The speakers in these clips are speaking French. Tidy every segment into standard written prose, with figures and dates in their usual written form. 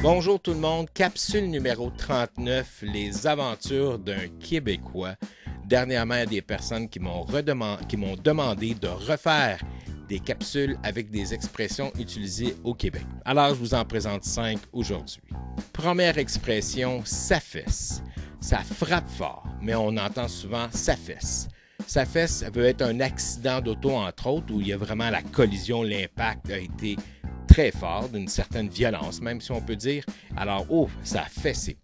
Bonjour tout le monde, capsule numéro 39, les aventures d'un Québécois. Dernièrement, il y a des personnes qui m'ont demandé de refaire des capsules avec des expressions utilisées au Québec. Alors, je vous en présente 5 aujourd'hui. Première expression, ça fesse. Ça frappe fort, mais on entend souvent ça fesse. Ça fesse, ça peut être un accident d'auto, entre autres, où il y a vraiment la collision, l'impact a été très fort, d'une certaine violence, même si on peut dire. Alors, oh, ça a fessé.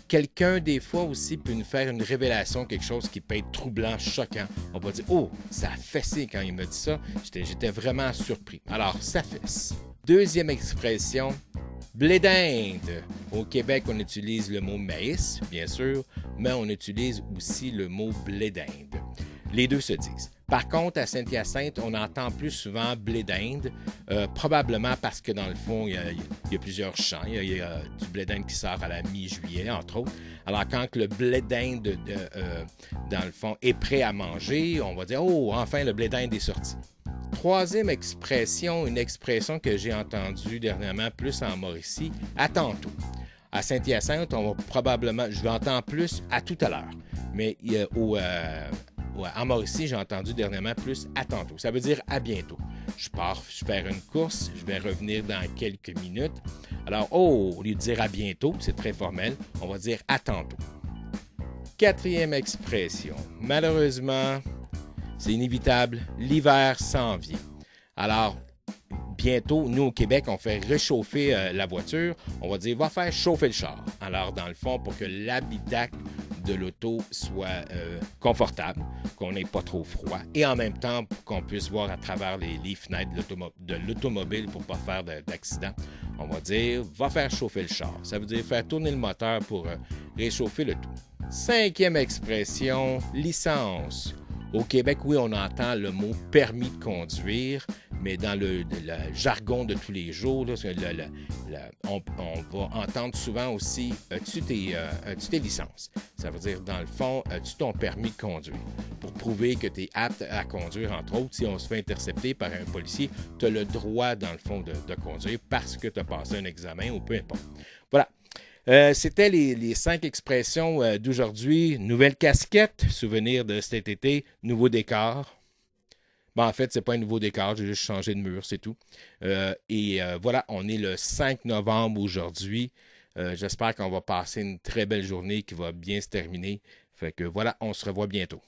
Quelqu'un, des fois aussi, peut nous faire une révélation, quelque chose qui peut être troublant, choquant. On va dire, oh, ça a fessé quand il m'a dit ça. J'étais vraiment surpris. Alors, ça fesse. Deuxième expression, blé d'Inde. Au Québec, on utilise le mot maïs, bien sûr, mais on utilise aussi le mot blé d'Inde. Les deux se disent. Par contre, à Saint-Hyacinthe, on entend plus souvent blé d'Inde, probablement parce que dans le fond, il y a plusieurs champs. Il y a du blé d'Inde qui sort à la mi-juillet, entre autres. Alors, quand le blé d'Inde, dans le fond, est prêt à manger, on va dire « Oh, enfin, le blé d'Inde est sorti ». Troisième expression, une expression que j'ai entendue dernièrement plus en Mauricie, « à tantôt ». À Saint-Hyacinthe, on va probablement, je l'entends plus à tout à l'heure, mais en Mauricie, j'ai entendu dernièrement plus « à tantôt ». Ça veut dire « à bientôt ». Je pars faire une course, je vais revenir dans quelques minutes. Alors, oh, au lieu de dire « à bientôt », c'est très formel, on va dire « à tantôt ». Quatrième expression. Malheureusement, c'est inévitable, l'hiver s'en vient. Alors, bientôt, nous au Québec, on fait réchauffer la voiture. On va dire « va faire chauffer le char ». Alors, dans le fond, pour que l'habitacle de l'auto soit confortable, qu'on n'ait pas trop froid et en même temps qu'on puisse voir à travers les fenêtres de l'automobile pour ne pas faire d'accident. On va dire « va faire chauffer le char ». Ça veut dire faire tourner le moteur pour réchauffer le tout. Cinquième expression, licence. Au Québec, oui, on entend le mot « permis de conduire », mais dans le jargon de tous les jours, là, on va entendre souvent aussi « as-tu tes licences ». Ça veut dire, dans le fond, « as-tu ton permis de conduire ». Pour prouver que tu es apte à conduire, entre autres, si on se fait intercepter par un policier, tu as le droit, dans le fond, de conduire parce que tu as passé un examen ou peu importe. Voilà. C'était les 5 expressions d'aujourd'hui. Nouvelle casquette, souvenir de cet été, nouveau décor. Bon, en fait, c'est pas un nouveau décor, j'ai juste changé de mur, c'est tout. Voilà, on est le 5 novembre aujourd'hui. J'espère qu'on va passer une très belle journée qui va bien se terminer. Fait que voilà, on se revoit bientôt.